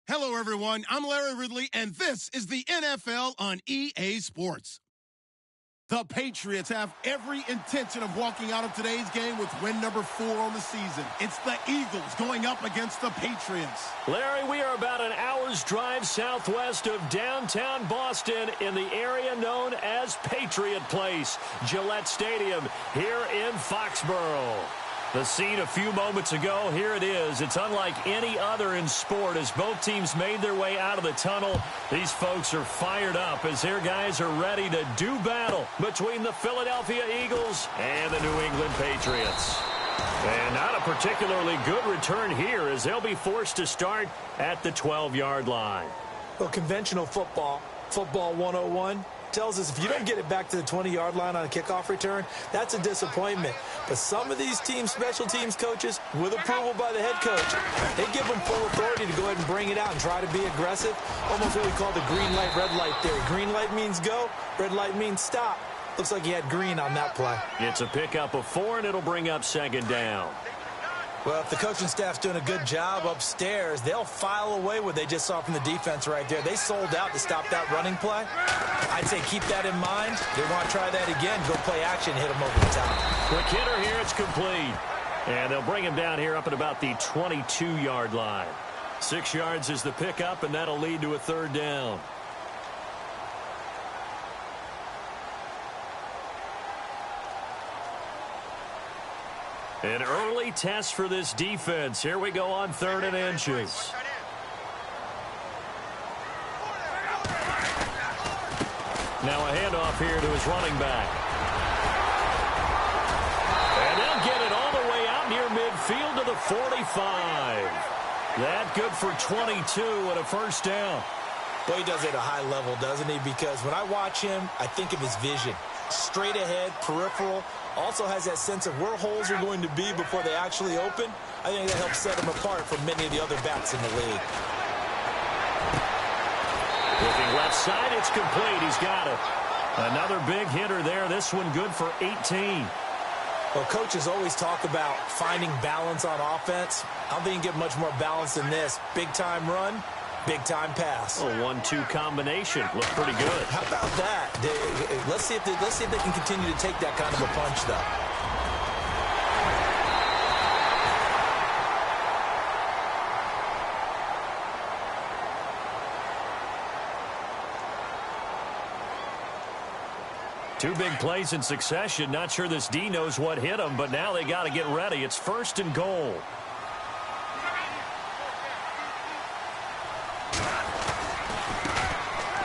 Hello, everyone. I'm Larry Ridley, and this is the NFL on EA Sports. The Patriots have every intention of walking out of today's game with win number 4 on the season. It's the Eagles going up against the Patriots. Larry, we are about an hour's drive southwest of downtown Boston in the area known as Patriot Place, Gillette Stadium, here in Foxborough. The scene a few moments ago, here it is. It's unlike any other in sport as both teams made their way out of the tunnel. These folks are fired up as their guys are ready to do battle between the Philadelphia Eagles and the New England Patriots. And not a particularly good return here as they'll be forced to start at the 12-yard line. Well, conventional football 101, tells us if you don't get it back to the 20-yard line on a kickoff return, that's a disappointment. But some of these team special teams coaches, with approval by the head coach, they give them full authority to go ahead and bring it out and try to be aggressive, almost what we call the green light, red light theory. Green light means go, red light means stop. Looks like he had green on that play. It's a pickup of 4, and it'll bring up second down. Well, if the coaching staff's doing a good job upstairs, they'll file away what they just saw from the defense right there. They sold out to stop that running play. I'd say keep that in mind. They want to try that again. Go play action, hit them over the top. Quick hitter here, it's complete. And they'll bring him down here up at about the 22-yard line. 6 yards is the pickup, and that'll lead to a third down. An early test for this defense. Here we go on 3rd and inches. Now a handoff here to his running back. And they'll get it all the way out near midfield to the 45. That good for 22 and a first down. Well, he does it at a high level, doesn't he? Because when I watch him, I think of his vision. Straight ahead, peripheral. Also has that sense of where holes are going to be before they actually open. I think that helps set him apart from many of the other backs in the league. Looking left side, it's complete. He's got it. Another big hitter there. This one good for 18. Well, coaches always talk about finding balance on offense. I don't think you can get much more balance than this. Big-time run, big-time pass. A 1-2 combination. Looked pretty good. How about that? Let's see if they can continue to take that kind of a punch, though. Two big plays in succession. Not sure this D knows what hit him, but now they got to get ready. It's 1st and goal.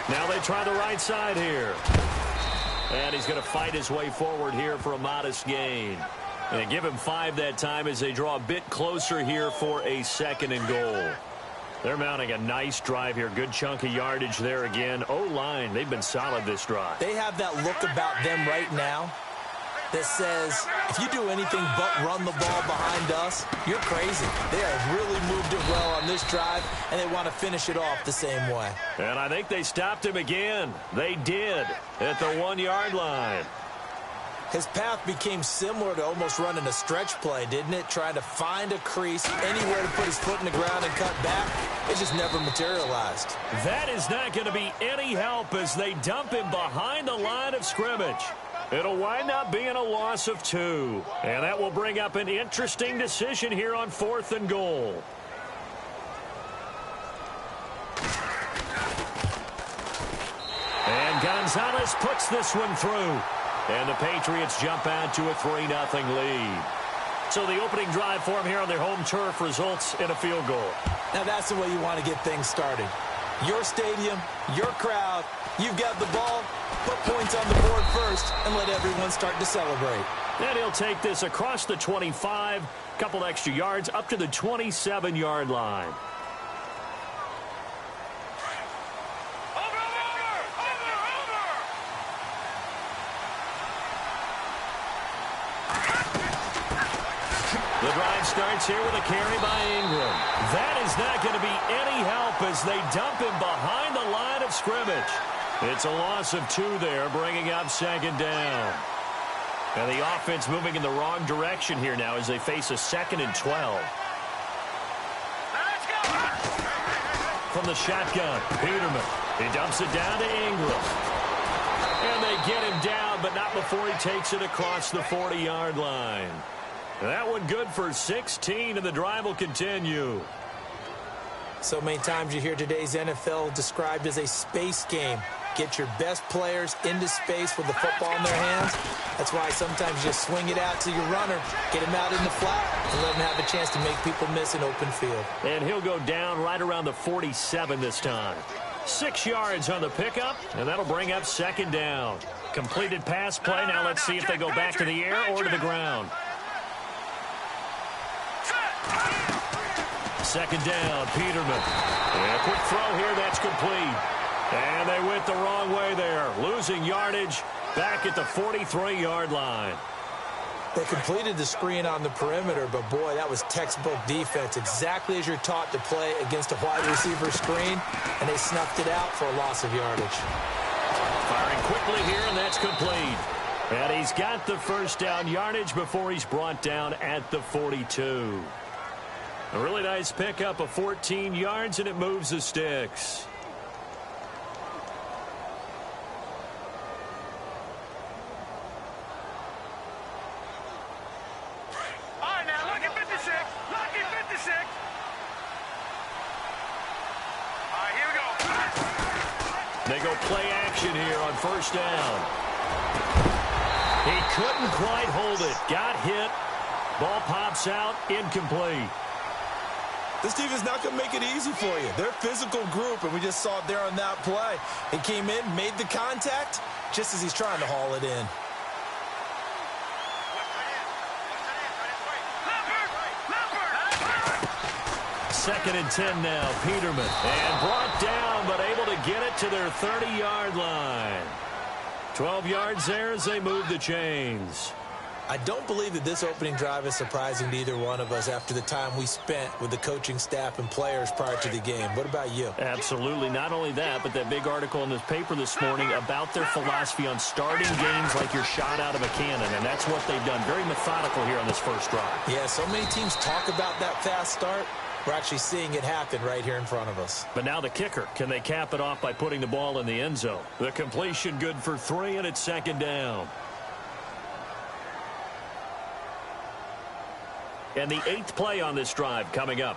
Now they try the right side here. And he's going to fight his way forward here for a modest gain. And give him 5 that time as they draw a bit closer here for a 2nd and goal. They're mounting a nice drive here. Good chunk of yardage there again. O-line, they've been solid this drive. They have that look about them right now that says, if you do anything but run the ball behind us, you're crazy. They have really moved it well on this drive, and they want to finish it off the same way. And I think they stopped him again. They did at the 1-yard line. His path became similar to almost running a stretch play, didn't it? Trying to find a crease, anywhere to put his foot in the ground and cut back. It just never materialized. That is not going to be any help as they dump him behind the line of scrimmage. It'll wind up being a loss of 2. And that will bring up an interesting decision here on 4th and goal. And Gonzalez puts this one through. And the Patriots jump out to a 3-0 lead. So the opening drive for them here on their home turf results in a field goal. Now that's the way you want to get things started. Your stadium, your crowd, you've got the ball, put points on the board first, and let everyone start to celebrate. And he'll take this across the 25, couple extra yards, up to the 27-yard line. The drive starts here with a carry by Ingram. That is not going to be any help as they dump him behind the line of scrimmage. It's a loss of 2 there, bringing up 2nd down. And the offense moving in the wrong direction here now as they face a 2nd and 12. from the shotgun. Peterman. He dumps it down to Ingram. And they get him down, but not before he takes it across the 40-yard line. That one good for 16, and the drive will continue. So many times you hear today's NFL described as a space game. Get your best players into space with the football in their hands. That's why sometimes you just swing it out to your runner, get him out in the flat, and let him have a chance to make people miss an open field. And he'll go down right around the 47 this time. 6 yards on the pickup, and that'll bring up second down. Completed pass play. Now let's see if they go back to the air or to the ground. Second down, Peterman. And a quick throw here, that's complete. And they went the wrong way there, losing yardage back at the 43-yard line. They completed the screen on the perimeter, but, boy, that was textbook defense, exactly as you're taught to play against a wide receiver screen, and they snuffed it out for a loss of yardage. Firing quickly here, and that's complete. And he's got the first down yardage before he's brought down at the 42. A really nice pickup of 14 yards, and it moves the sticks. They go play action here on first down. He couldn't quite hold it. Got hit. Ball pops out. Incomplete. This team is not going to make it easy for you. They're a physical group, and we just saw it there on that play. He came in, made the contact, just as he's trying to haul it in. Second and 10 now, Peterman. And brought down, but able to get it to their 30-yard line. 12 yards there as they move the chains. I don't believe that this opening drive is surprising to either one of us after the time we spent with the coaching staff and players prior to the game. What about you? Absolutely. Not only that, but that big article in this paper this morning about their philosophy on starting games like you're shot out of a cannon, and that's what they've done. Very methodical here on this first drive. Yeah, so many teams talk about that fast start. We're actually seeing it happen right here in front of us. But now the kicker. Can they cap it off by putting the ball in the end zone? The completion good for 3, and it's second down. And the 8th play on this drive coming up.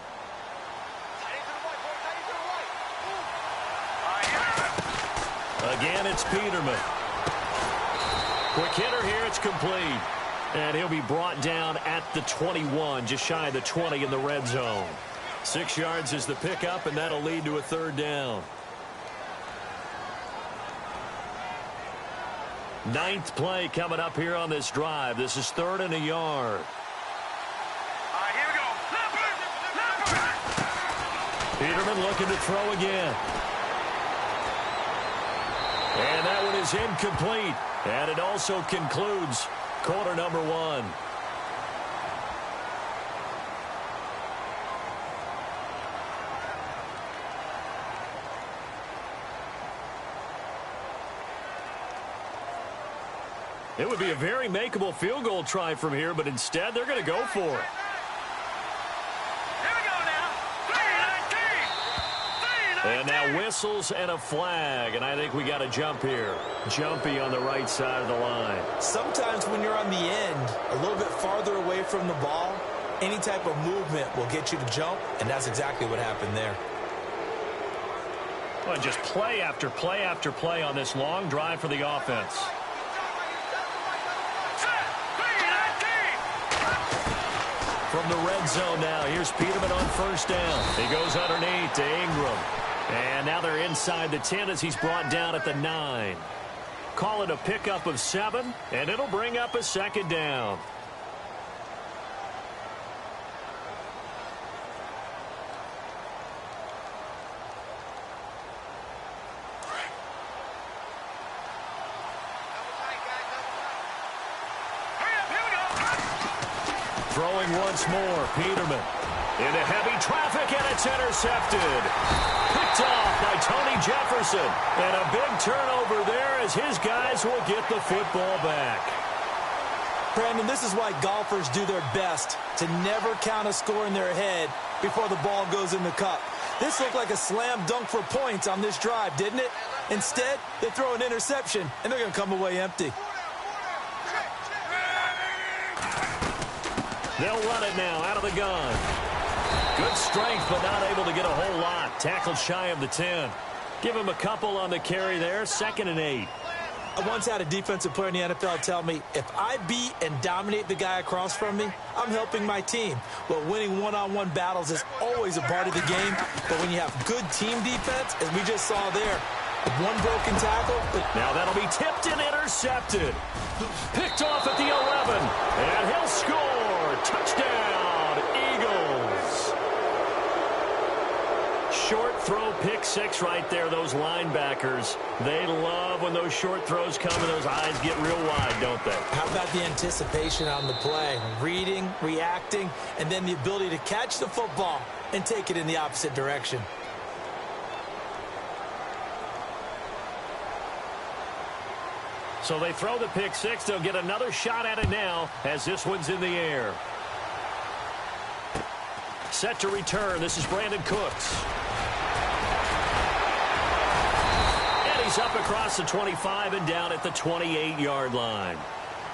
Again, it's Peterman. Quick hitter here, it's complete. And he'll be brought down at the 21, just shy of the 20 in the red zone. 6 yards is the pickup, and that'll lead to a third down. 9th play coming up here on this drive. This is 3rd and a yard. Here we go. Peterman looking to throw again. And that one is incomplete. And it also concludes quarter number 1. It would be a very makeable field goal try from here, but instead they're going to go for it. Here we go now. 3-19. And now whistles and a flag, and I think we got a jump here. Jumpy on the right side of the line. Sometimes when you're on the end, a little bit farther away from the ball, any type of movement will get you to jump, and that's exactly what happened there. Well, just play after play after play on this long drive for the offense. From the red zone now, here's Peterman on first down. He goes underneath to Ingram. And now they're inside the 10 as he's brought down at the 9. Call it a pickup of 7, and it'll bring up a second down. Throwing once more, Peterman. Into heavy traffic, and it's intercepted. Picked off by Tony Jefferson. And a big turnover there as his guys will get the football back. Brandon, this is why golfers do their best to never count a score in their head before the ball goes in the cup. This looked like a slam dunk for points on this drive, didn't it? Instead, they throw an interception, and they're going to come away empty. They'll run it now out of the gun. Good strength, but not able to get a whole lot. Tackled shy of the 10. Give him a couple on the carry there. 2nd and 8. I once had a defensive player in the NFL tell me, if I beat and dominate the guy across from me, I'm helping my team. Well, winning one-on-one battles is always a part of the game, but when you have good team defense, as we just saw there, one broken tackle. Now that'll be tipped and intercepted. Picked off at the 11, and he'll score. Touchdown, Eagles. Short throw, pick 6 right there. Those linebackers, they love when those short throws come and those eyes get real wide, don't they? How about the anticipation on the play? Reading, reacting, and then the ability to catch the football and take it in the opposite direction. So they throw the pick 6. They'll get another shot at it now as this one's in the air. Set to return. This is Brandon Cooks. And he's up across the 25 and down at the 28-yard line.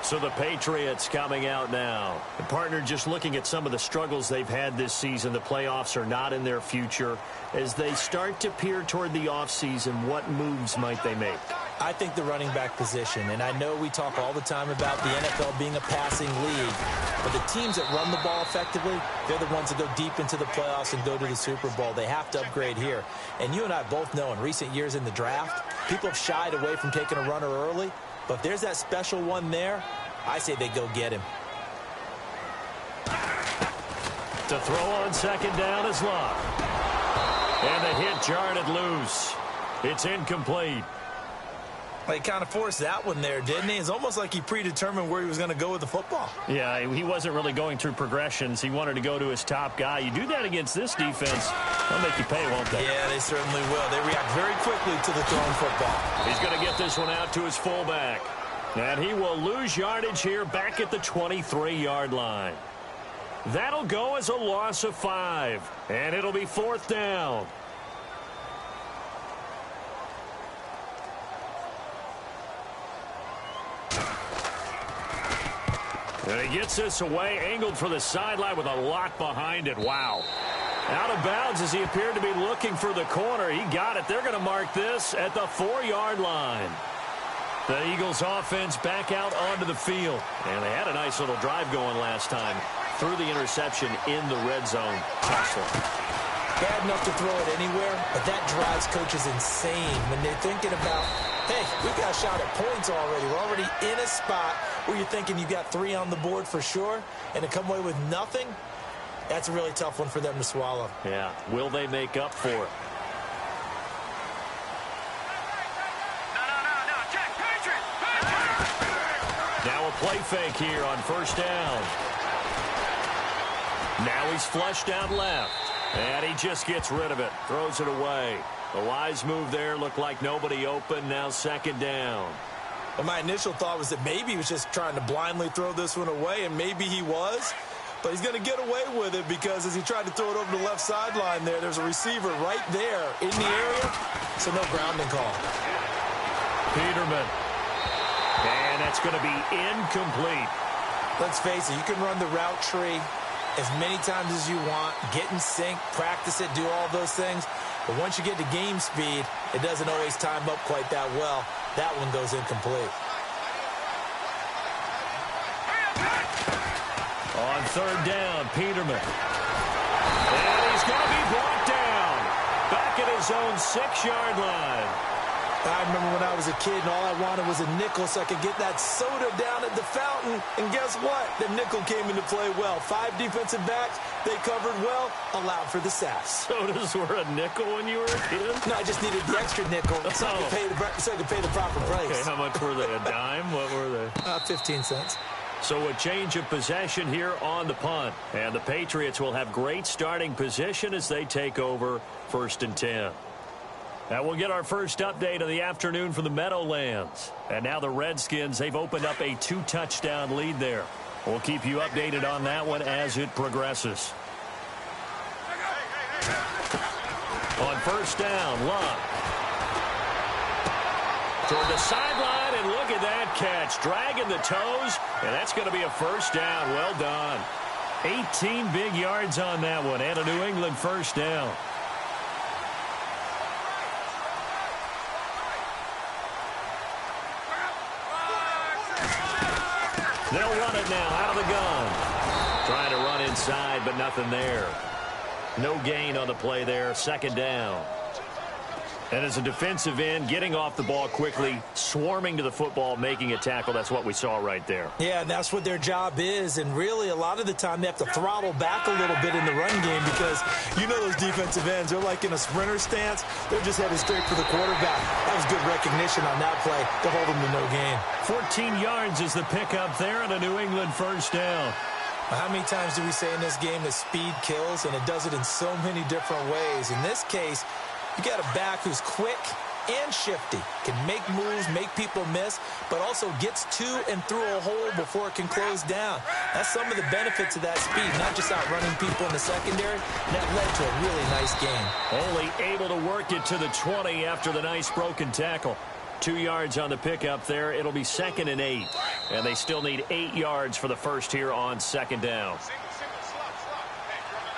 So the Patriots coming out now. And partner, just looking at some of the struggles they've had this season, the playoffs are not in their future. As they start to peer toward the offseason, what moves might they make? I think the running back position, and I know we talk all the time about the NFL being a passing league, but the teams that run the ball effectively, they're the ones that go deep into the playoffs and go to the Super Bowl. They have to upgrade here. And you and I both know in recent years in the draft, people have shied away from taking a runner early, but if there's that special one there, I say they go get him. To throw on 2nd down is Love. And the hit jarred it loose. It's incomplete. Well, he kind of forced that one there, didn't he? It's almost like he predetermined where he was going to go with the football. Yeah, he wasn't really going through progressions. He wanted to go to his top guy. You do that against this defense, they'll make you pay, won't they? Yeah, they certainly will. They react very quickly to the thrown football. He's going to get this one out to his fullback. And he will lose yardage here back at the 23-yard line. That'll go as a loss of 5. And it'll be 4th down. And he gets this away, angled for the sideline with a lot behind it. Wow. Out of bounds as he appeared to be looking for the corner. He got it. They're going to mark this at the 4-yard line. The Eagles offense back out onto the field. And they had a nice little drive going last time. Threw the interception in the red zone. Bad enough to throw it anywhere, but that drives coaches insane when they're thinking about, hey, we got a shot at points already. We're already in a spot where you're thinking you got 3 on the board for sure, and to come away with nothing, that's a really tough one for them to swallow. Yeah. Will they make up for it? Now a play fake here on 1st down. Now he's flushed down left. And he just gets rid of it. Throws it away. A wise move there. Looked like nobody open. Now 2nd down. Well, my initial thought was that maybe he was just trying to blindly throw this one away, and maybe he was. But he's going to get away with it because as he tried to throw it over the left sideline there's a receiver right there in the area. So no grounding call. Peterman. And that's going to be incomplete. Let's face it, you can run the route tree as many times as you want, get in sync, practice it, do all those things. But once you get to game speed, it doesn't always time up quite that well. That one goes incomplete. On 3rd down, Peterman. And he's going to be brought down. Back at his own 6-yard line. I remember when I was a kid and all I wanted was a nickel so I could get that soda down at the fountain. And guess what? The nickel came into play well. 5 defensive backs, they covered well, allowed for the sass. Sodas were a nickel when you were a kid? No, I just needed the extra nickel so I could pay the proper price. Okay, how much were they? A dime? What were they? 15 cents. So a change of possession here on the punt. And the Patriots will have great starting position as they take over 1st and 10. Now we'll get our first update of the afternoon from the Meadowlands. And now the Redskins, they've opened up a 2-touchdown lead there. We'll keep you updated on that one as it progresses. On first down, Luck. Toward the sideline, and look at that catch. Dragging the toes, and that's going to be a first down. Well done. 18 big yards on that one, and a New England first down. They'll run it now out of the gun. Trying to run inside, but nothing there. No gain on the play there. Second down. And as a defensive end, getting off the ball quickly, swarming to the football, making a tackle, that's what we saw right there. Yeah, and that's what their job is. And really, a lot of the time, they have to throttle back a little bit in the run game because you know those defensive ends, they're like in a sprinter stance. They're just headed straight for the quarterback. That was good recognition on that play to hold them to no gain. 14 yards is the pickup there and a New England first down. How many times do we say in this game that speed kills, and it does it in so many different ways? In this case, you got a back who's quick and shifty, can make moves, make people miss, but also gets to and through a hole before it can close down. That's some of the benefits of that speed, not just outrunning people in the secondary. That led to a really nice game. Only able to work it to the 20 after the nice broken tackle. 2 yards on the pickup there. It'll be 2nd and 8. And they still need 8 yards for the first here on second down.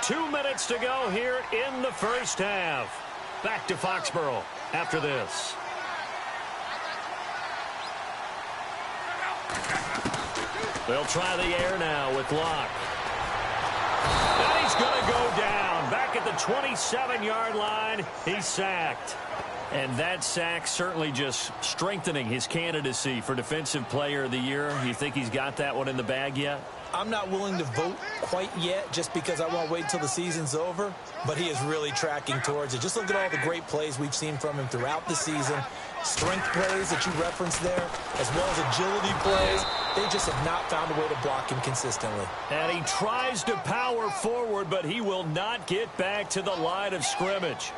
2 minutes to go here in the first half. Back to Foxborough after this. They'll try the air now with Locke. And he's going to go down. Back at the 27-yard line. He's sacked. And that sack certainly just strengthening his candidacy for Defensive Player of the Year. You think he's got that one in the bag yet? I'm not willing to vote quite yet just because I want to wait until the season's over, but he is really tracking towards it. Just look at all the great plays we've seen from him throughout the season. Strength plays that you referenced there, as well as agility plays. They just have not found a way to block him consistently. And he tries to power forward, but he will not get back to the line of scrimmage.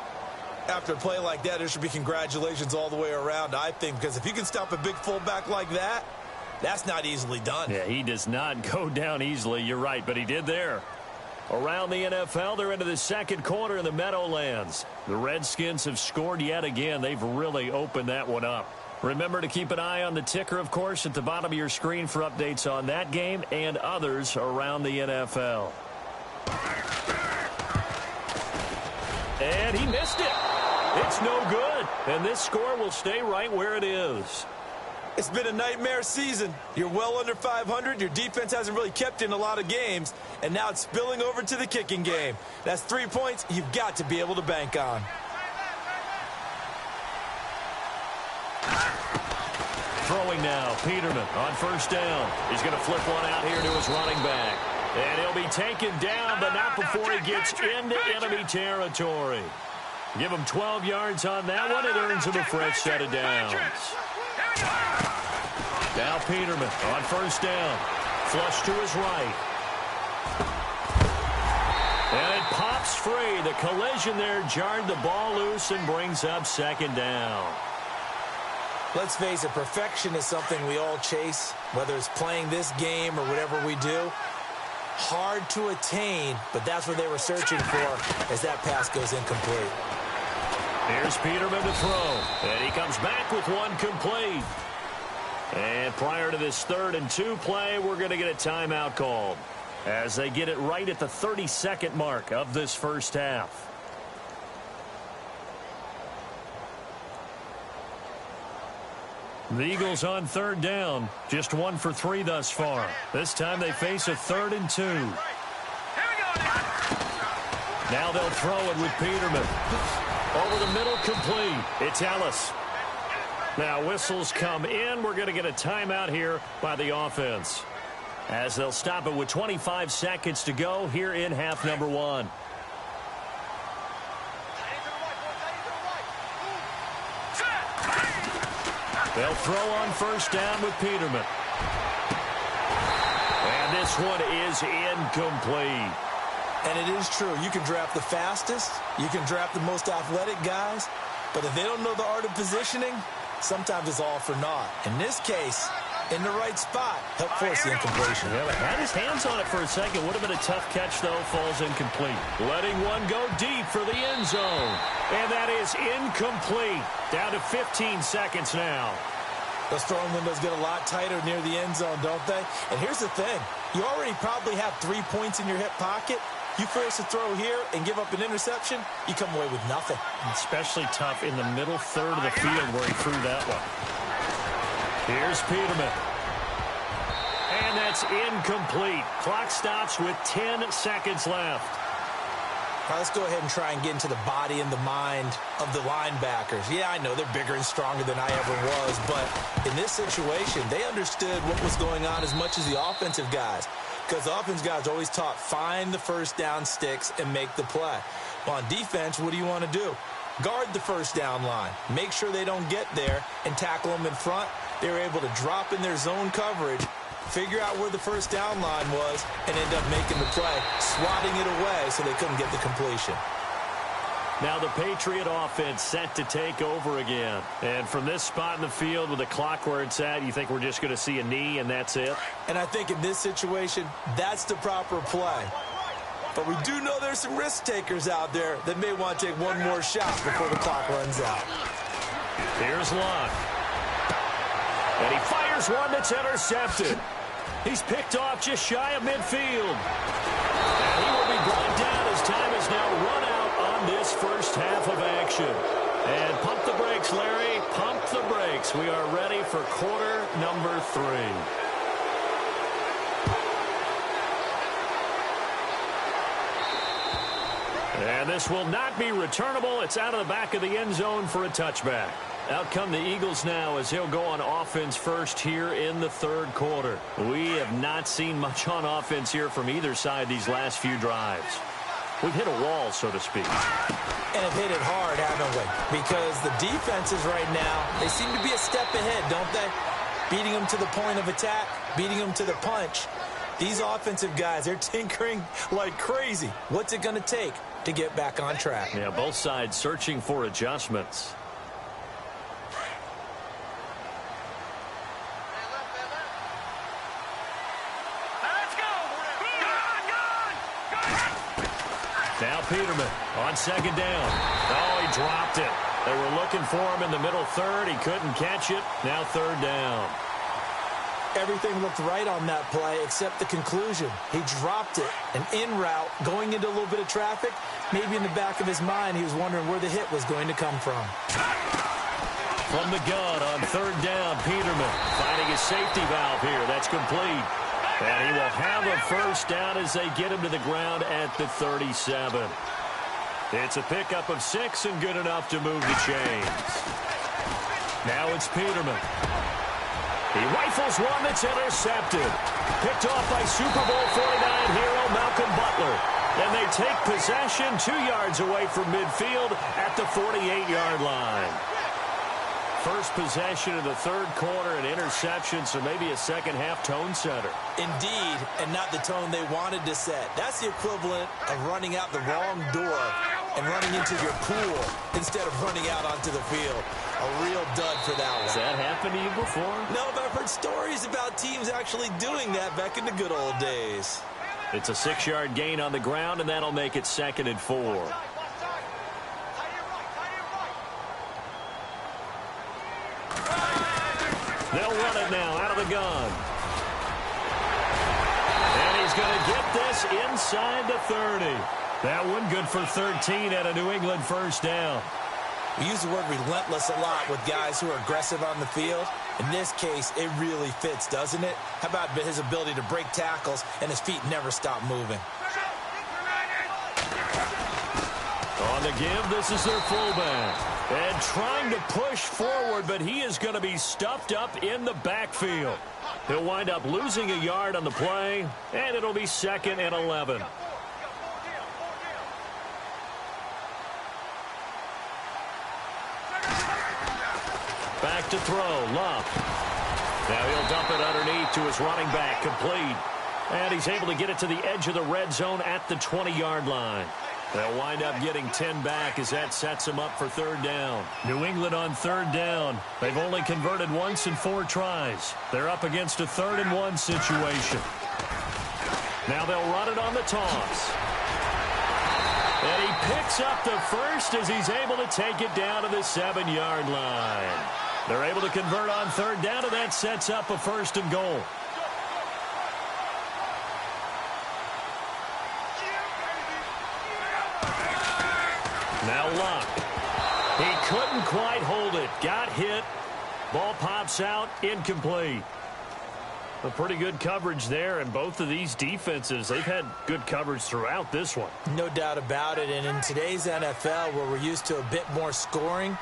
After a play like that, there should be congratulations all the way around, I think, because if you can stop a big fullback like that, that's not easily done. Yeah, he does not go down easily. You're right, but he did there. Around the NFL, they're into the second quarter in the Meadowlands. The Redskins have scored yet again. They've really opened that one up. Remember to keep an eye on the ticker, of course, at the bottom of your screen for updates on that game and others around the NFL. And he missed it. It's no good. And this score will stay right where it is. It's been a nightmare season. You're well under 500. Your defense hasn't really kept in a lot of games. And now it's spilling over to the kicking game. That's 3 points you've got to be able to bank on. Throwing now, Peterman on first down. He's going to flip one out here to his running back. And he'll be taken down, but not before he gets into enemy territory. Give him 12 yards on that one. It earns him a fresh set of downs. Now Peterman on first down. Flush to his right. And it pops free. The collision there jarred the ball loose and brings up second down. Let's face it, perfection is something we all chase, whether it's playing this game or whatever we do. Hard to attain, but that's what they were searching for as that pass goes incomplete. Here's Peterman to throw, and he comes back with one complete. And prior to this 3rd and 2 play, we're going to get a timeout called as they get it right at the 30-second mark of this first half. The Eagles on 3rd down, just 1 for 3 thus far. This time they face a 3rd and 2. Now they'll throw it with Peterman. Over the middle, complete. It's Ellis. Now whistles come in. We're going to get a timeout here by the offense, as they'll stop it with 25 seconds to go here in half number 1. They'll throw on first down with Peterman. And this one is incomplete. And it is true. You can draft the fastest. You can draft the most athletic guys. But if they don't know the art of positioning, sometimes it's all for naught. In this case, in the right spot. Help force the incompletion. Yeah, but had his hands on it for a second. Would have been a tough catch, though. Falls incomplete. Letting one go deep for the end zone. And that is incomplete. Down to 15 seconds now. Those throwing windows get a lot tighter near the end zone, don't they? And here's the thing. You already probably have 3 points in your hip pocket. You force a throw here and give up an interception, you come away with nothing. Especially tough in the middle third of the field where he threw that one. Here's Peterman. And that's incomplete. Clock stops with 10 seconds left. Now let's go ahead and try and get into the body and the mind of the linebackers. Yeah, I know they're bigger and stronger than I ever was, but in this situation, they understood what was going on as much as the offensive guys. Because the offensive guys always taught, find the first down sticks and make the play. Well, on defense, what do you want to do? Guard the first down line. Make sure they don't get there and tackle them in front. They were able to drop in their zone coverage, figure out where the first down line was, and end up making the play, swatting it away so they couldn't get the completion. Now the Patriot offense set to take over again. And from this spot in the field with the clock where it's at, you think we're just going to see a knee and that's it? And I think in this situation, that's the proper play. But we do know there's some risk takers out there that may want to take one more shot before the clock runs out. Here's Luck. And he fires one that's intercepted. He's picked off just shy of midfield. And he will be brought down as time is now run out on this first half of action. And pump the brakes, Larry. Pump the brakes. We are ready for quarter number 3. And this will not be returnable. It's out of the back of the end zone for a touchback. Out come the Eagles now as he'll go on offense first here in the third quarter. We have not seen much on offense here from either side these last few drives. We've hit a wall, so to speak. And have hit it hard, haven't we? Because the defenses right now, they seem to be a step ahead, don't they? Beating them to the point of attack, beating them to the punch. These offensive guys, they're tinkering like crazy. What's it going to take to get back on track? Yeah, both sides searching for adjustments. Now Peterman on second down. Oh, he dropped it. They were looking for him in the middle third. He couldn't catch it. Now third down. Everything looked right on that play except the conclusion. He dropped it. An in route going into a little bit of traffic. Maybe in the back of his mind he was wondering where the hit was going to come from. From the gun on third down, Peterman finding his safety valve here. That's complete. And he will have a first down as they get him to the ground at the 37. It's a pickup of 6 and good enough to move the chains. Now it's Peterman. He rifles one that's intercepted. Picked off by Super Bowl 49 hero Malcolm Butler. And they take possession 2 yards away from midfield at the 48-yard line. First possession of the third quarter, an interception, so maybe a second-half tone setter. Indeed, and not the tone they wanted to set. That's the equivalent of running out the wrong door and running into your pool instead of running out onto the field. A real dud for that one. Has that happened to you before? No, but I've heard stories about teams actually doing that back in the good old days. It's a 6-yard gain on the ground, and that'll make it 2nd and 4. They'll run it now out of the gun. And he's going to get this inside the 30. That one good for 13 at a New England first down. We use the word relentless a lot with guys who are aggressive on the field. In this case, it really fits, doesn't it? How about his ability to break tackles and his feet never stop moving? On the give, this is their fullback. And trying to push forward, but he is going to be stuffed up in the backfield. He'll wind up losing a yard on the play, and it'll be 2nd and 11. Back to throw, Luck. Now he'll dump it underneath to his running back, complete. And he's able to get it to the edge of the red zone at the 20-yard line. They'll wind up getting 10 back as that sets them up for third down. New England on third down. They've only converted once in 4 tries. They're up against a 3rd-and-1 situation. Now they'll run it on the toss. And he picks up the first as he's able to take it down to the 7-yard line. They're able to convert on third down, and that sets up a 1st and goal. Now Luck. He couldn't quite hold it. Got hit. Ball pops out. Incomplete. A pretty good coverage there, and both of these defenses, they've had good coverage throughout this one. No doubt about it, and in today's NFL, where we're used to a bit more scoring,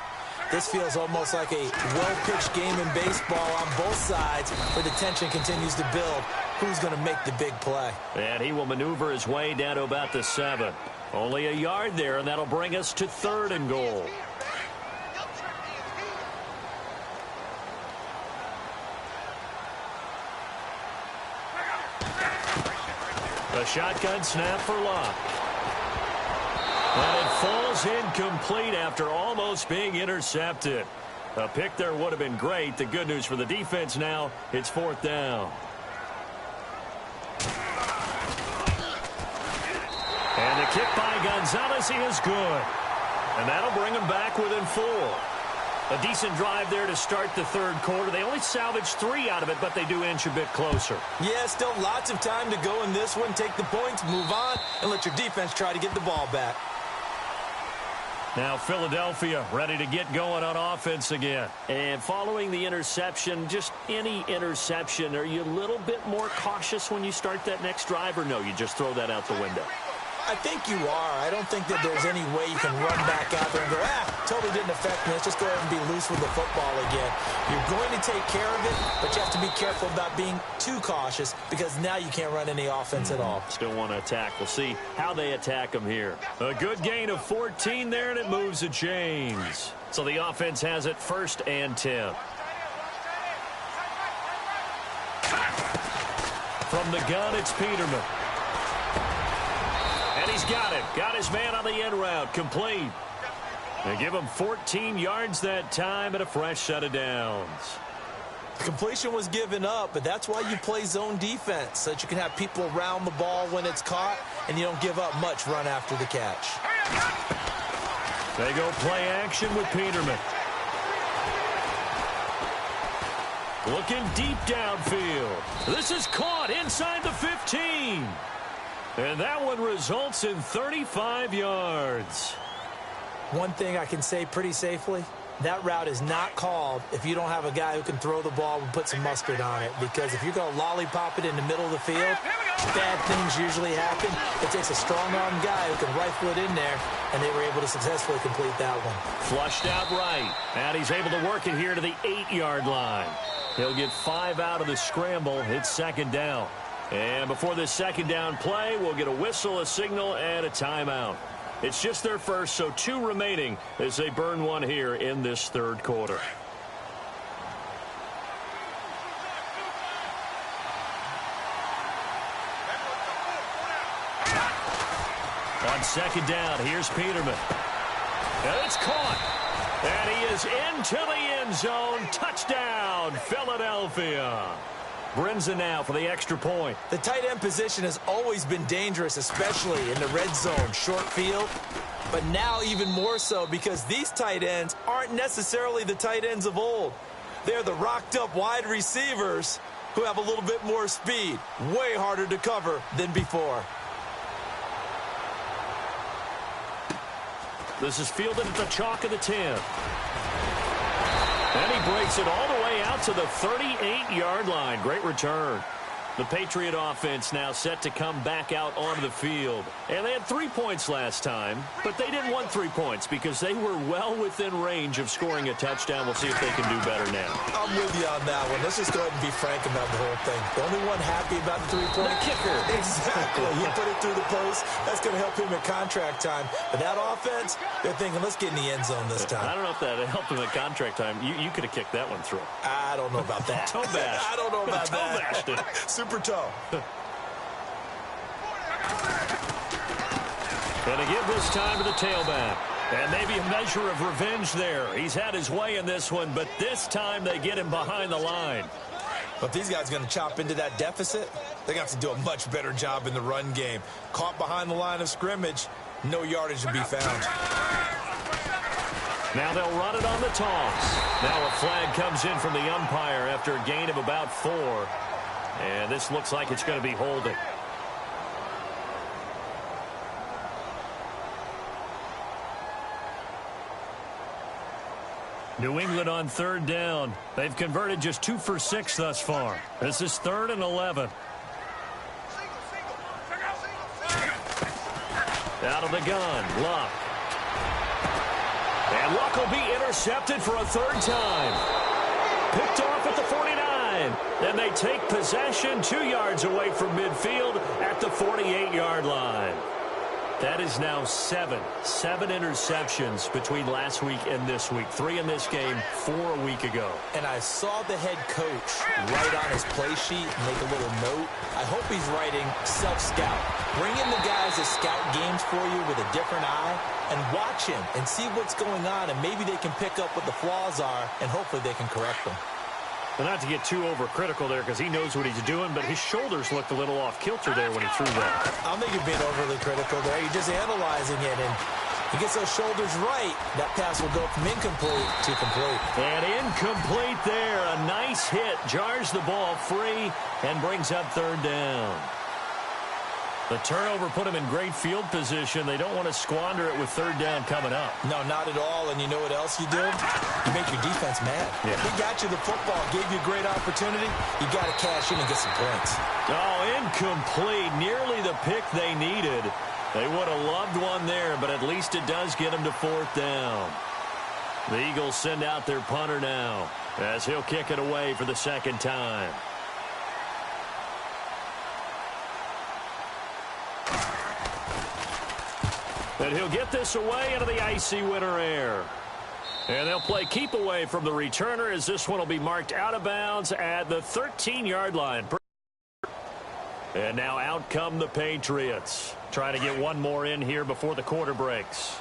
this feels almost like a well-pitched game in baseball on both sides where the tension continues to build. Who's going to make the big play? And he will maneuver his way down to about the 7. Only a yard there, and that'll bring us to 3rd and goal. A shotgun snap for Luck. And it falls incomplete after almost being intercepted. A pick there would have been great. The good news for the defense now, it's 4th down. And the kick by Gonzalez, he is good. And that'll bring him back within 4. A decent drive there to start the 3rd quarter. They only salvaged 3 out of it, but they do inch a bit closer. Yeah, still lots of time to go in this one. Take the points, move on, and let your defense try to get the ball back. Now Philadelphia ready to get going on offense again. And following the interception, just any interception, are you a little bit more cautious when you start that next drive, or no, you just throw that out the window? I think you are. I don't think that there's any way you can run back out there and go, totally didn't affect me. Let's just go ahead and be loose with the football again. You're going to take care of it, but you have to be careful about being too cautious because now you can't run any offense at all. Still want to attack. We'll see how they attack them here. A good gain of 14 there, and it moves the chains. So the offense has it 1st and 10. From the gun, it's Peterman. And he's got it. Got his man on the end route. Complete. They give him 14 yards that time and a fresh set of downs. The completion was given up, but that's why you play zone defense, so that you can have people around the ball when it's caught, and you don't give up much run after the catch. They go play action with Peterman. Looking deep downfield. This is caught inside the 15. And that one results in 35 yards. One thing I can say pretty safely, that route is not called if you don't have a guy who can throw the ball and put some mustard on it. Because if you're going to lollipop it in the middle of the field, bad things usually happen. It takes a strong-arm guy who can rifle it in there, and they were able to successfully complete that one. Flushed out right. And he's able to work it here to the 8-yard line. He'll get 5 out of the scramble. It's 2nd down. And before this 2nd down play, we'll get a whistle, a signal, and a timeout. It's just their first, so 2 remaining as they burn one here in this 3rd quarter. On 2nd down, here's Peterman. And it's caught. And he is into the end zone. Touchdown, Philadelphia. Brinza now for the extra point. The tight end position has always been dangerous, especially in the red zone, short field. But now even more so because these tight ends aren't necessarily the tight ends of old. They're the rocked-up wide receivers who have a little bit more speed. Way harder to cover than before. This is fielded at the chalk of the 10. And he breaks it all the way out to the 38-yard line. Great return. The Patriot offense now set to come back out onto the field. And they had 3 points last time, but they didn't want 3 points because they were well within range of scoring a touchdown. We'll see if they can do better now. I'm with you on that one. Let's just go ahead and be frank about the whole thing. The only one happy about the 3-point kicker. Exactly. He put it through the post. That's going to help him at contract time. But that offense, they're thinking, let's get in the end zone this time. I don't know if that helped him at contract time. You could have kicked that one through. I don't know about that. Toe bash. I don't know about Toe that. bashed it. Super toe. And to give this time to the tailback. And maybe a measure of revenge there. He's had his way in this one, but this time they get him behind the line. But these guys are going to chop into that deficit. They're going to have to do a much better job in the run game. Caught behind the line of scrimmage, no yardage to be found. Now they'll run it on the toss. Now a flag comes in from the umpire after a gain of about 4. And this looks like it's going to be holding. New England on 3rd down. They've converted just 2 for 6 thus far. This is 3rd and 11. Out of the gun, Luck. And Luck will be intercepted for a 3rd time. Picked off at the 49. Then they take possession 2 yards away from midfield at the 48-yard line. That is now 7 interceptions between last week and this week. 3 in this game, 4 a week ago. And I saw the head coach write on his play sheet, make a little note. I hope he's writing self-scout. Bring in the guys that scout games for you with a different eye and watch him and see what's going on, and maybe they can pick up what the flaws are, and hopefully they can correct them. Well, not to get too overcritical there because he knows what he's doing, but his shoulders looked a little off kilter there when he threw that. I don't think you're being overly critical there. You're just analyzing it, and he gets those shoulders right. That pass will go from incomplete to complete. And incomplete there. A nice hit. Jars the ball free and brings up 3rd down. The turnover put him in great field position. They don't want to squander it with 3rd down coming up. No, not at all. And you know what else you do? You make your defense mad. Yeah. He got you the football, gave you a great opportunity. You got to cash in and get some points. Oh, incomplete. Nearly the pick they needed. They would have loved one there, but at least it does get them to 4th down. The Eagles send out their punter now as he'll kick it away for the 2nd time. And he'll get this away into the icy winter air. And they'll play keep away from the returner as this one will be marked out of bounds at the 13-yard line. And now out come the Patriots. Trying to get one more in here before the quarter breaks.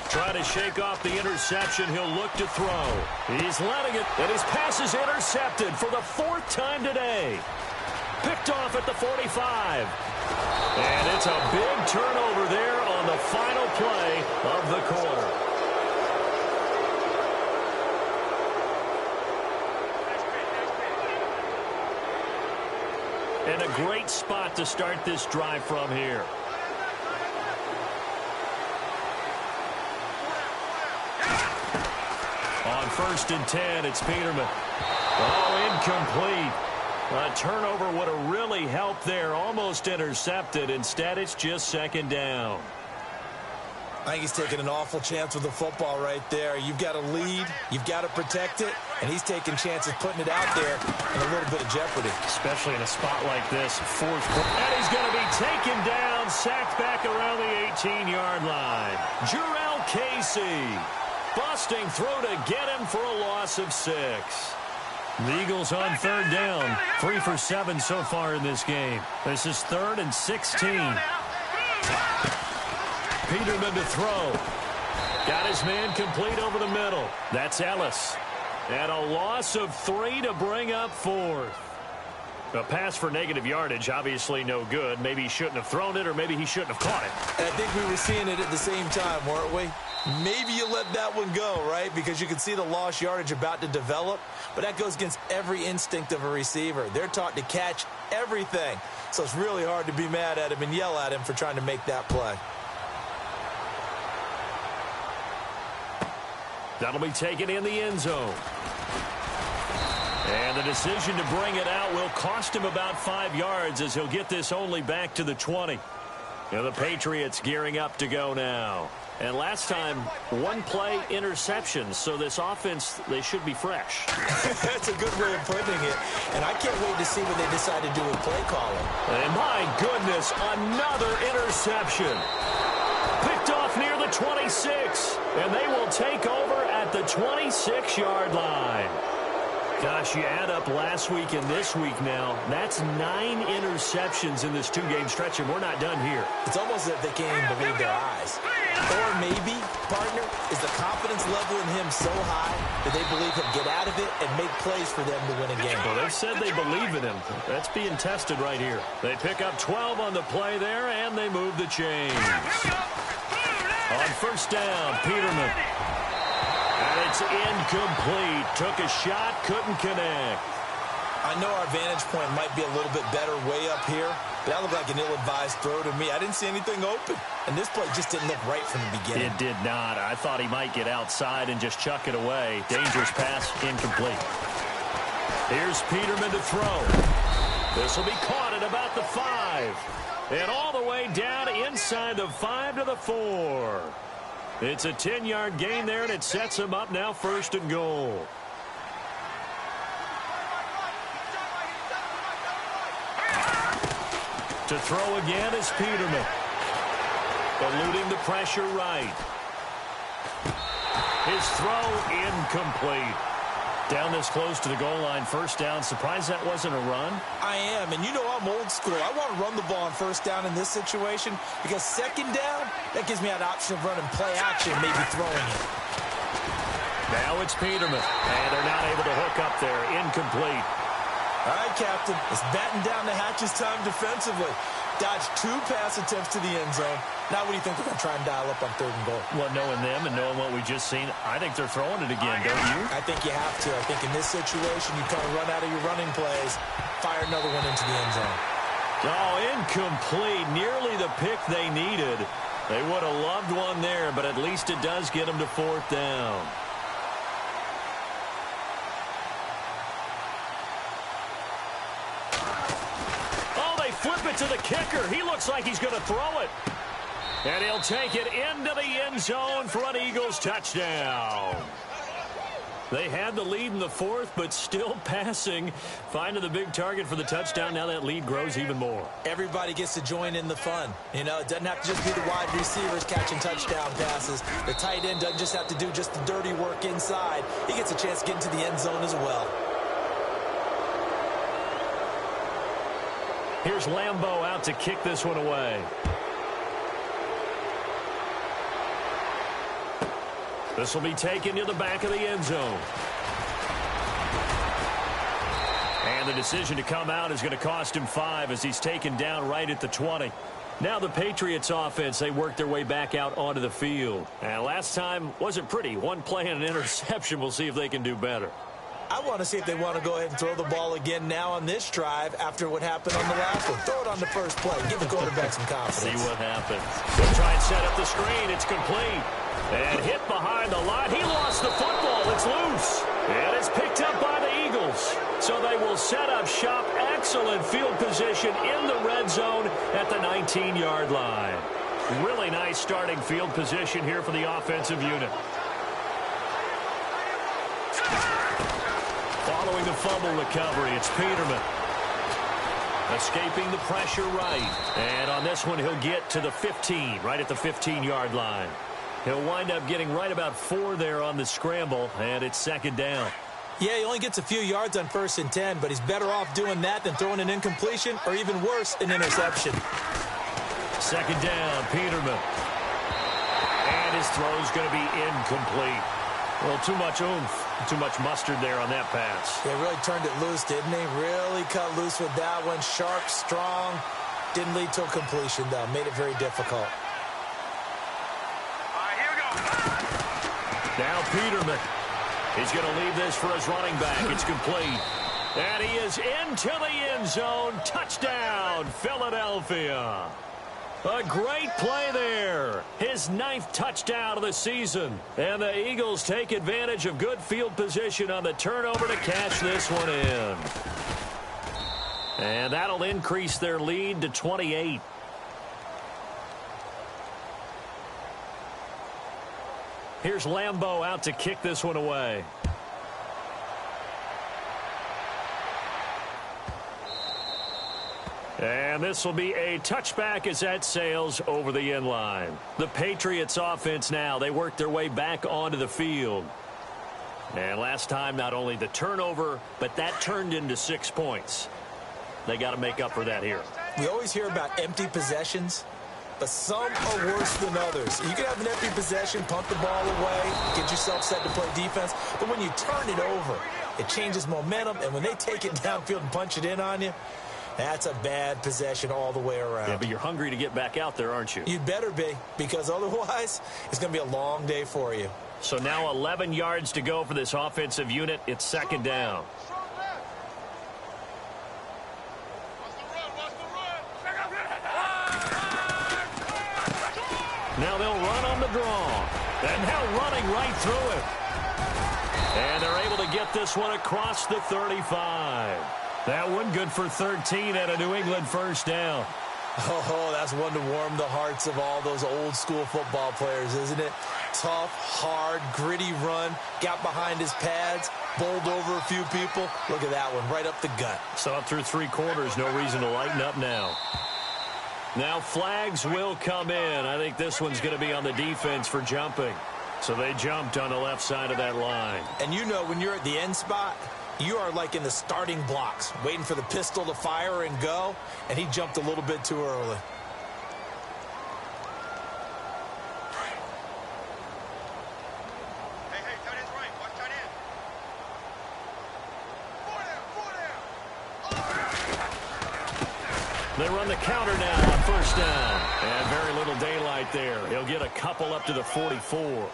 Trying to shake off the interception. He'll look to throw. He's letting it. And his pass is intercepted for the 4th time today. Picked off at the 45. And it's a big turnover there on the final play of the quarter. And a great spot to start this drive from here. On 1st and 10, it's Peterman. Oh, incomplete. A turnover would have really helped there. Almost intercepted. Instead, it's just 2nd down. I think he's taking an awful chance with the football right there. You've got to lead. You've got to protect it. And he's taking chances putting it out there in a little bit of jeopardy. Especially in a spot like this. 4th. And he's going to be taken down. Sacked back around the 18-yard line. Jurrell Casey. Busting throw to get him for a loss of 6. The Eagles on 3rd down. 3 for 7 so far in this game. This is 3rd and 16. Peterman to throw. Got his man complete over the middle. That's Ellis. And a loss of 3 to bring up 4th. A pass for negative yardage, obviously no good. Maybe he shouldn't have thrown it, or maybe he shouldn't have caught it. And I think we were seeing it at the same time, weren't we? Maybe you let that one go, right? Because you can see the lost yardage about to develop. But that goes against every instinct of a receiver. They're taught to catch everything. So it's really hard to be mad at him and yell at him for trying to make that play. That'll be taken in the end zone. And the decision to bring it out will cost him about 5 yards as he'll get this only back to the 20. And the Patriots gearing up to go now. And last time, 1 play interception. So this offense, they should be fresh. That's a good way of putting it. And I can't wait to see what they decide to do with play calling. And my goodness, another interception. Picked off near the 26. And they will take over at the 26-yard line. Gosh, you add up last week and this week now. That's 9 interceptions in this 2-game stretch, and we're not done here. It's almost as if they can't even believe their eyes. Or maybe, partner, is the confidence level in him so high that they believe he'll get out of it and make plays for them to win a game. Well, they've said they believe in him. That's being tested right here. They pick up 12 on the play there, and they move the chains. On first down, Peterman. And it's incomplete. Took a shot, couldn't connect. I know our vantage point might be a little bit better way up here, but that looked like an ill-advised throw to me. I didn't see anything open, and this play just didn't look right from the beginning. It did not. I thought he might get outside and just chuck it away. Dangerous pass, incomplete. Here's Peterman to throw. This will be caught at about the 5. And all the way down inside the 5 to the 4. It's a 10-yard gain there, and it sets him up now 1st and goal. To throw again is Peterman. Eluding the pressure right. His throw incomplete. Down this close to the goal line, 1st down. Surprised that wasn't a run? I am, and you know I'm old school. I want to run the ball on 1st down in this situation because 2nd down, that gives me an option of running play action, maybe throwing it. Now it's Peterman, and they're not able to hook up there. Incomplete. All right, Captain, it's batten down the hatches time defensively. Dodged 2 pass attempts to the end zone. Now what do you think they're going to try and dial up on 3rd and goal? Well, knowing them and knowing what we just seen, I think they're throwing it again, don't you? I think you have to. I think in this situation, you kind of run out of your running plays, fire another one into the end zone. Oh, incomplete. Nearly the pick they needed. They would have loved one there, but at least it does get them to 4th down. Flip it to the kicker. He looks like he's going to throw it. And he'll take it into the end zone for an Eagles touchdown. They had the lead in the 4th, but still passing. Finding the big target for the touchdown. Now that lead grows even more. Everybody gets to join in the fun. You know, it doesn't have to just be the wide receivers catching touchdown passes. The tight end doesn't just have to do just the dirty work inside. He gets a chance to get into the end zone as well. Here's Lambeau out to kick this one away. This will be taken to the back of the end zone. And the decision to come out is going to cost him 5 as he's taken down right at the 20. Now the Patriots offense, they work their way back out onto the field. And last time wasn't pretty. 1 play and an interception. We'll see if they can do better. I want to see if they want to go ahead and throw the ball again now on this drive after what happened on the last one. Throw it on the first play. Give the quarterback some confidence. See what happens. They'll try and set up the screen. It's complete. And hit behind the line. He lost the football. It's loose. And it's picked up by the Eagles. So they will set up shop. Excellent field position in the red zone at the 19-yard line. Really nice starting field position here for the offensive unit. Following the fumble recovery, it's Peterman. Escaping the pressure right. And on this one, he'll get to the 15, right at the 15-yard line. He'll wind up getting right about 4 there on the scramble, and it's 2nd down. Yeah, he only gets a few yards on 1st and 10, but he's better off doing that than throwing an incompletion or even worse, an interception. 2nd down, Peterman. And his throw's going to be incomplete. Well, too much oomph, too much mustard there on that pass. They really turned it loose, didn't he? Really cut loose with that one. Sharp, strong. Didn't lead to a completion, though. Made it very difficult. Now Peterman. He's going to leave this for his running back. It's complete. And he is into the end zone. Touchdown, Philadelphia. A great play there. His 9th touchdown of the season. And the Eagles take advantage of good field position on the turnover to cash this one in. And that'll increase their lead to 28. Here's Lambeau out to kick this one away. And this will be a touchback as that sails over the end line. The Patriots offense now, they work their way back onto the field. And last time, not only the turnover, but that turned into 6 points. They got to make up for that here. We always hear about empty possessions, but some are worse than others. You can have an empty possession, pump the ball away, get yourself set to play defense, but when you turn it over, it changes momentum, and when they take it downfield and punch it in on you, that's a bad possession all the way around. Yeah, but you're hungry to get back out there, aren't you? You'd better be, because otherwise, it's going to be a long day for you. So now 11 yards to go for this offensive unit. It's second down. Now they'll run on the draw. And now running right through it. And they're able to get this one across the 35. That one good for 13 and a New England first down. Oh, that's one to warm the hearts of all those old school football players, isn't it? Tough, hard, gritty run, got behind his pads, bowled over a few people. Look at that one, right up the gut. So up through 3 quarters, no reason to lighten up now. Now flags will come in. I think this one's going to be on the defense for jumping. So they jumped on the left side of that line. And you know when you're at the end spot, you are like in the starting blocks, waiting for the pistol to fire and go, and he jumped a little bit too early. Hey, tight end's right. Watch tight end. 4 down. They run the counter now on first down. And very little daylight there. He'll get a couple up to the 44.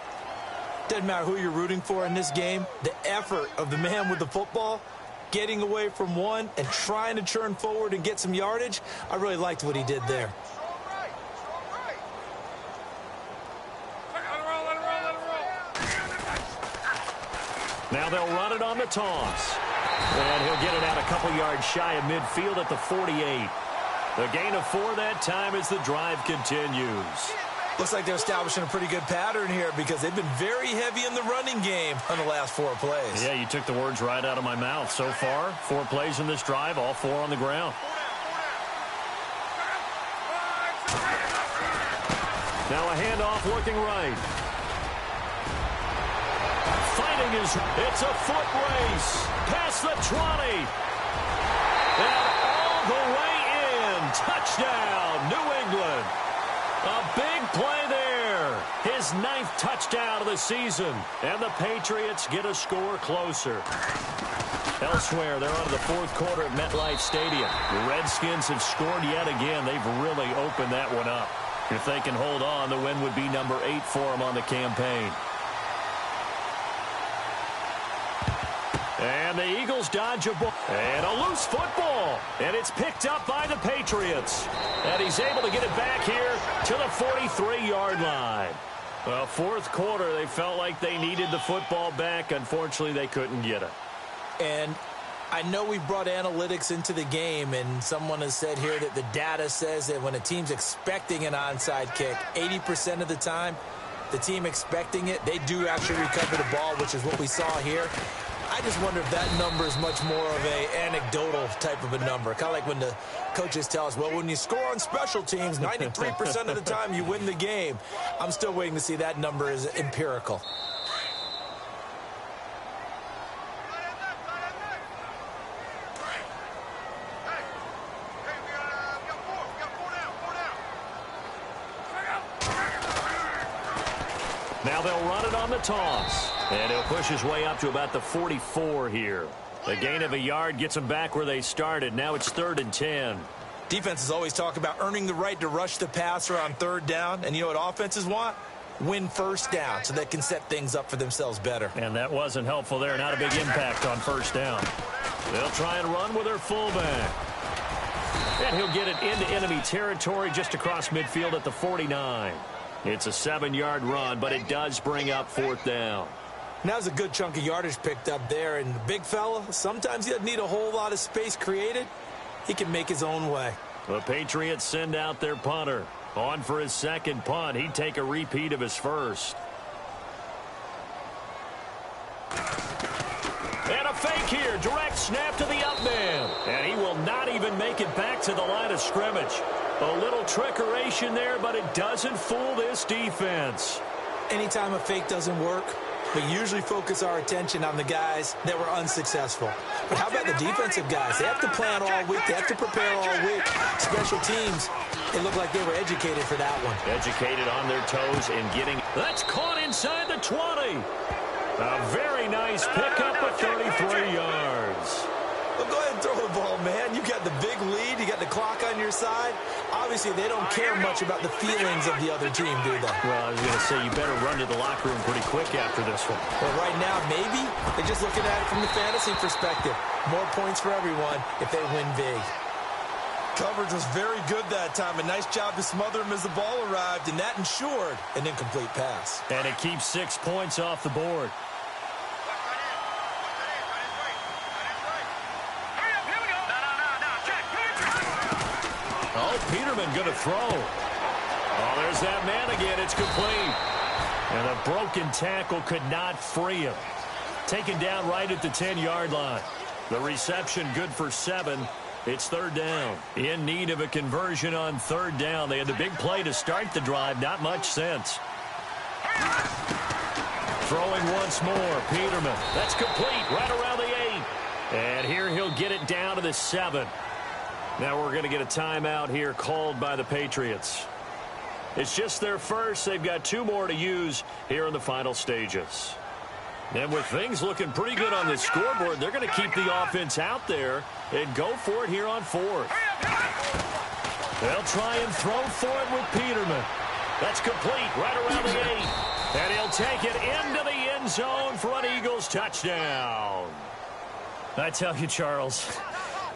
Doesn't matter who you're rooting for in this game, the effort of the man with the football, getting away from one and trying to churn forward and get some yardage, I really liked what he did there. Now they'll run it on the toss. And he'll get it out a couple yards shy of midfield at the 48. The gain of 4 that time as the drive continues. Looks like they're establishing a pretty good pattern here because they've been very heavy in the running game on the last 4 plays. Yeah, you took the words right out of my mouth. So far, 4 plays in this drive, all 4 on the ground. Now a handoff looking right. Fighting it's a foot race. Past the 20. And all the way in. Touchdown, New England. A big play there. His 9th touchdown of the season. And the Patriots get a score closer. Elsewhere, they're on to the 4th quarter at MetLife Stadium. The Redskins have scored yet again. They've really opened that one up. If they can hold on, the win would be number 8 for them on the campaign. And the Eagles dodge a ball. And a loose football. And it's picked up by the Patriots. And he's able to get it back here to the 43-yard line. Well, 4th quarter, they felt like they needed the football back. Unfortunately, they couldn't get it. And I know we brought analytics into the game, and someone has said here that the data says that when a team's expecting an onside kick, 80% of the time, the team expecting it, they do actually recover the ball, which is what we saw here. I just wonder if that number is much more of a anecdotal type of a number. Kind of like when the coaches tell us, well, when you score on special teams, 93% of the time you win the game. I'm still waiting to see that number is empirical. Now they'll run it on the toss. And he'll push his way up to about the 44 here. A gain of a yard gets them back where they started. Now it's 3rd and 10. Defenses always talk about earning the right to rush the passer on 3rd down. And you know what offenses want? Win first down so they can set things up for themselves better. And that wasn't helpful there. Not a big impact on first down. They'll try and run with their fullback. And he'll get it into enemy territory just across midfield at the 49. It's a 7-yard run, but it does bring up 4th down. Now's a good chunk of yardage picked up there. And the big fella, sometimes he doesn't need a whole lot of space created. He can make his own way. The Patriots send out their punter. On for his 2nd punt. He'd take a repeat of his first. And a fake here. Direct snap to the up man. And he will not even make it back to the line of scrimmage. A little trickeration there, but it doesn't fool this defense. Anytime a fake doesn't work, We usually focus our attention on the guys that were unsuccessful. But how about the defensive guys? They have to plan all week. They have to prepare all week. Special teams, it looked like they were educated for that one. Educated on their toes and getting... That's caught inside the 20. A very nice pickup of 33 yards. Well, go ahead and throw the ball, man. You got the big lead. You got the clock on your side. Obviously, they don't care much about the feelings of the other team, do they? Well, I was going to say, you better run to the locker room pretty quick after this one. Well, right now, maybe they're just looking at it from the fantasy perspective. More points for everyone if they win big. Coverage was very good that time. A nice job to smother him as the ball arrived, and that ensured an incomplete pass. And it keeps 6 points off the board. Oh, Peterman going to throw. Oh, there's that man again. It's complete. And a broken tackle could not free him. Taken down right at the 10-yard line. The reception good for 7. It's third down. In need of a conversion on third down. They had the big play to start the drive. Not much sense. Throwing once more. Peterman. That's complete. Right around the 8. And here he'll get it down to the 7. Now we're going to get a timeout here called by the Patriots. It's just their first. They've got 2 more to use here in the final stages. And with things looking pretty good on the scoreboard, they're going to keep the offense out there and go for it here on 4th. They'll try and throw for it with Peterman. That's complete right around the 8. And he'll take it into the end zone for an Eagles touchdown. I tell you, Charles,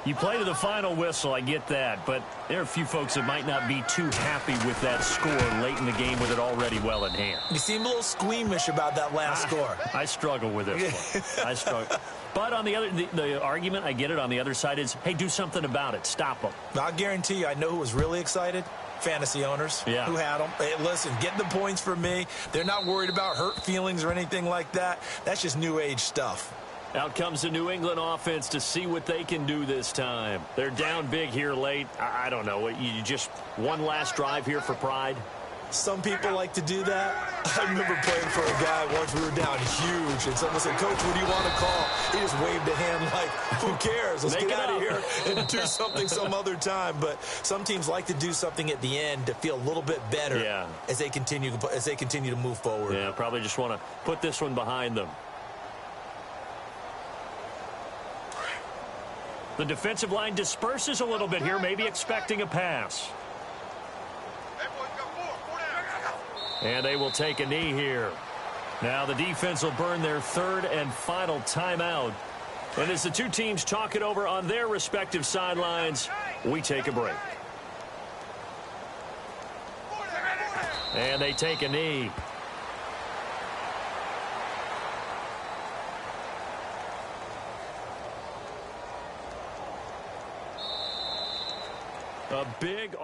you play to the final whistle, I get that, but there are a few folks that might not be too happy with that score late in the game with it already well in hand. You seem a little squeamish about that last score. I struggle with this one. I struggle. But on the argument, I get it, on the other side is, hey, do something about it. Stop them. I'll guarantee you, I know who was really excited. Fantasy owners who had them. Hey, listen, get the points for me. They're not worried about hurt feelings or anything like that. That's just new age stuff. Out comes the New England offense to see what they can do this time. They're down big here late. I don't know. You just one last drive here for pride? Some people like to do that. I remember playing for a guy once. We were down huge, and someone said, Coach, what do you want to call? He just waved a hand like, who cares? Let's get out of here and do something some other time. But some teams like to do something at the end to feel a little bit better as they continue to move forward. Yeah, probably just want to put this one behind them. The defensive line disperses a little bit here, maybe expecting a pass. And they will take a knee here. Now the defense will burn their third and final timeout. And as the two teams talk it over on their respective sidelines, we take a break. And they take a knee. A big